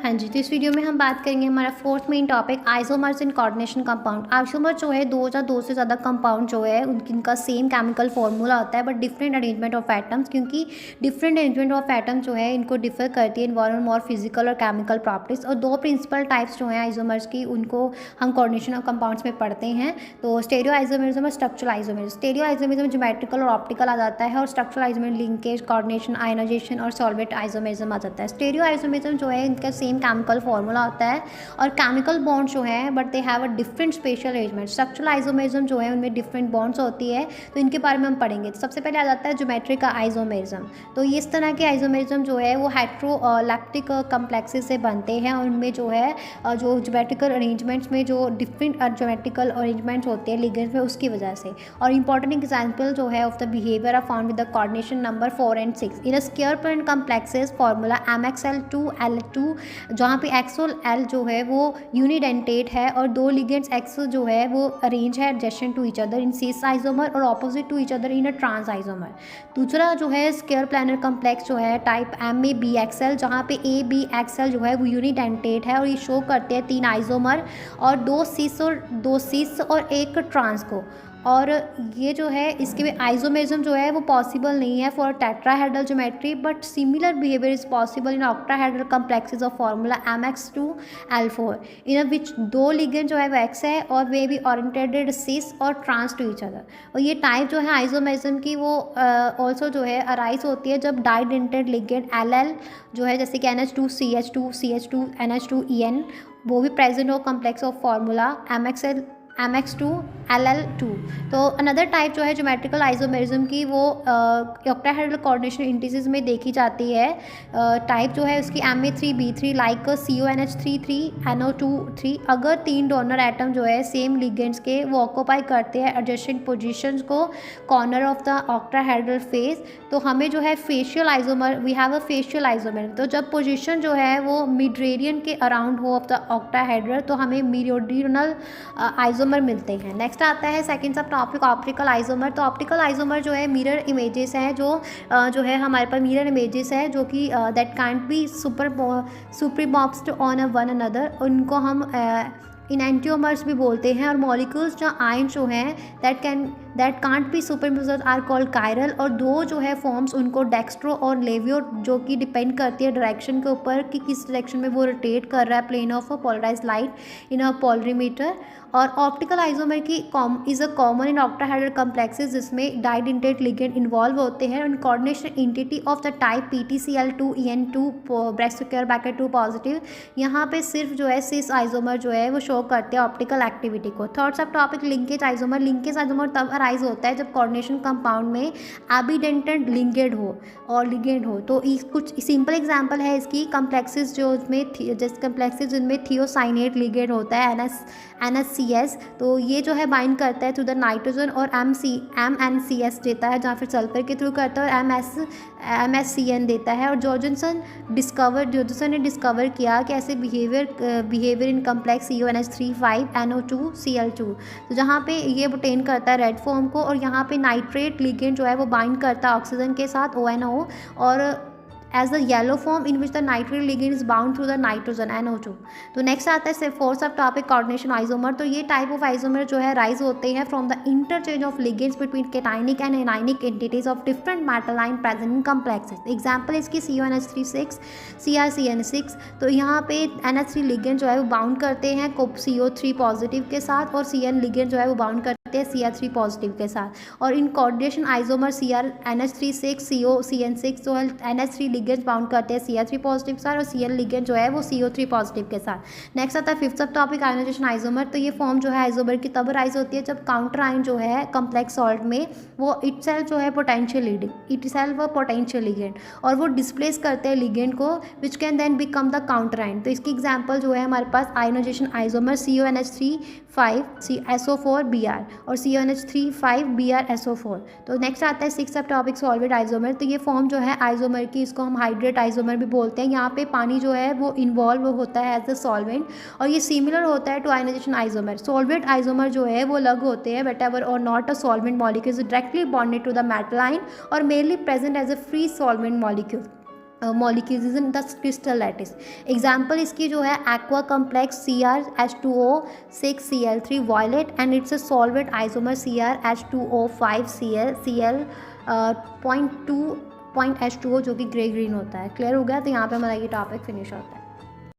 हाँ जी, तो इस वीडियो में हम बात करेंगे हमारा fourth main topic isomers in coordination compound. Isomer जो है दो या दो से ज़्यादा कंपाउंड जो है उनका सेम केमिकल फॉर्मूला होता है but different arrangement of atoms, क्योंकि डिफरेंट अरेंजमेंट ऑफ एटम जो है इनको डिफर करती है इन्वॉल्व मोर फिजिकल और केमिकल प्रॉपर्टीज। और दो प्रिंसिपल टाइप्स जो हैं आइसोमर्स की उनको हम कोऑर्डिनेशन ऑफ कंपाउंड्स में पढ़ते हैं, तो स्टेरियो आइसोमरिज्म और structural isomerism. Stereo isomerism geometrical और ऑप्टिकल आ जाता है और structural isomerism linkage, coordination, ionization और सॉल्वेंट आइसोमरिज्म आ जाता है। स्टेरियो आइसोमरिज्म जो है इनका सेम केमिकल फॉर्मूला होता है और केमिकल बॉन्ड्स जो हैं but they have a different special arrangement. Structural isomerism जो है उनमें डिफरेंट बॉन्ड्स होती है, तो इनके बारे में हम पढ़ेंगे। तो सबसे पहले आ जाता है ज्योमेट्रिक आइसोमरिज्म। तो इस तरह के आइसोमरिज्म जो है वो हेट्रोलैक्टिक कम्प्लेक्सेस से बनते हैं और उनमें जो है जो ज्योमेट्रिकल अरेंजमेंट्स में जो डिफरेंट ज्योमेट्रिकल अरेंजमेंट्स होते हैं लिगेंड्स में उसकी वजह से। और इंपॉर्टेंट एग्जाम्पल जो है of the behaviour are found with the coordination number 4 and 6 in a square plane complexes formula MXL2L2, जहाँ पे एक्स और एल जो है वो यूनिडेंटेट है और दो लिगेंड्स एक्स जो है वो अरेंज है adjacent to each other in cis isomer और opposite to each other in a trans isomer. दूसरा जो है स्क्वायर प्लानर कम्प्लेक्स जो है टाइप MABXL, जहाँ पे ABXL जो है वो यूनिडेंटेट है और ये शो करते हैं 3 आइसोमर और दो सिस और एक ट्रांस को। और ये जो है इसके में आइसोमरिज्म जो है वो पॉसिबल नहीं है for tetrahedral geometry, but similar behaviour is possible in octahedral complexes of formula MX2L4 इन विच दो लिगेंड जो है वो एक्स है और वे भी ओरिएंटेड सिस और ट्रांस टू ईच अदर। और ये टाइप जो है आइसोमरिज्म की वो ऑल्सो जो है अराइज होती है जब डाइडेंटेड लिगेंड LL जो है जैसे कि NH2CH2CH2NH2EN वो भी प्रेजेंट हो कम्प्लेक्स ऑफ फार्मूला MX2LL2। तो अनदर टाइप जो है ज्योमेट्रिकल आइसोमरिज्म की वो ऑक्टाहेड्रल कोऑर्डिनेशन इंडिसेस में देखी जाती है। टाइप जो है उसकी MA3B3 लाइक CONH33NO2 अगर 3 डोनर एटम जो है सेम लिगेंड्स के वो ऑक्यूपाई करते हैं एडजेसेंट पोजीशंस को corner of the octahedral face, तो हमें जो है facial isomer we have a facial isomer. तो जब पोजीशन जो है वो मिड-रेडियन के अराउंड हो ऑफ द ऑक्टाहेड्रल तो हमें मेरिडियनल आइसोमर मिलते हैं। नेक्स्ट आता है सेकंड सब टॉपिक ऑप्टिकल आइसोमर। तो ऑप्टिकल आइसोमर जो है मिरर इमेजेस हैं जो है हमारे पास मिरर इमेजेस है जो कि that can't be superimposed on a one another, उनको हम इनएंटियोमर्स भी बोलते हैं। और मॉलिक्यूल्स जो आयन जो हैं that can't be superimposed are called chiral. और दो जो है फॉर्म्स उनको डेक्स्ट्रो और लेवियो जो कि डिपेंड करती है डायरेक्शन के ऊपर कि किस डायरेक्शन में वो रोटेट कर रहा है plane of a polarized light in a polarimeter. और ऑप्टिकल आइसोमर की is a common in octahedral complexes जिसमें डाइडेंटेड लिगेंड इन्वॉल्व होते हैं और coordination entity of the type PTCl2EN2 (2 positive. यहाँ पे सिर्फ जो है सिस आइसोमर जो है वो शो करते हैं ऑप्टिकल एक्टिविटी को। थर्ड सब topic linkage isomer. Linkage isomer तब अराइज होता है जब कोऑर्डिनेशन कंपाउंड में एबिडेंटेड लिगेंड हो। तो कुछ सिंपल एग्जांपल है इसकी कम्प्लेक्सेस जो उसमें जिस कम्प्लेक्सेस जिनमें थियोसाइनेट लिगेंड होता है NHCS, तो ये जो है बाइंड करता है थ्रू द नाइट्रोजन और MnCS देता है जहाँ फिर सल्फर के थ्रू करता है और MsCN देता है। और जॉर्जनसन ने डिस्कवर किया कि ऐसे बिहेवियर इन कम्प्लेक्स CONH35NO2Cl2, तो जहाँ पे ये obtain करता है रेड फॉर्म को और यहाँ पे नाइट्रेट लिगेंड जो है वो बाइंड करता है ऑक्सीजन के साथ ONO और as the yellow form in which the nitrate ligand is bound through the nitrogen NO2। तो नेक्स्ट आता है फोर्थ सब टॉपिक कोऑर्डिनेशन आइसोमर। तो ये टाइप ऑफ आइसोमर जो है राइज होते हैं from the interchange of ligands between cationic and anionic entities of different metal ion present in complexes. Example इसकी CONH36 CrCN6। तो यहाँ पे NH3 लिगेंड जो है वो बाउंड करते हैं CO3 पॉजिटिव के साथ और CN लिगेंड जो है वो बाउंड करते हैं Cr3 पॉजिटिव के साथ। और in coordination isomer NH36 COCN6 जो है NH3 लिगेंड बाउंड करते हैं Cr3 पॉजिटिव के साथ और CN लिगेंड जो है वो CO3 पॉजिटिव के साथ। नेक्स्ट आता है फिफ्थ सब टॉपिक आयोनाइजेशन आइसोमर। तो ये फॉर्म जो है आइसोमर की तब राइज होती है जब काउंटर आयन जो है कम्प्लेक्स सॉल्ट में वो इटसेल्फ जो है पोटेंशियल लिगेंड और वो डिस्प्लेस करते हैं लिगेंड को which can then become the counter ion. तो इसकी एग्जाम्पल जो है हमारे पास आयोनाइजेशन आइसोमर CONH3,5SO4Br और CONH3,5BrSO4। तो नेक्स्ट आता है सिक्स सब टॉपिक सॉल्वेट आइसोमर। तो ये फॉर्म जो है आइसोमर की इसको हम हाइड्रेट आइसोमर भी बोलते हैं। यहाँ पे पानी जो है वो इन्वॉल्व होता है एज अ सॉल्वेंट और ये सिमिलर होता है to ionization isomer. Solvate isomer जो है वो अलग होते हैं whatever or not a solvent molecule is directly bonded to the metal ion or merely present as a free solvent molecule। Molecules in the crystal lattice. Example इसकी जो है aqua complex CrH2O6Cl3 violet and it's a solvate isomer CrH2O5Cl 0.2 H2O जो कि grey green होता है। Clear हो गया? तो यहाँ पे हमारा ये टॉपिक फिनिश होता है।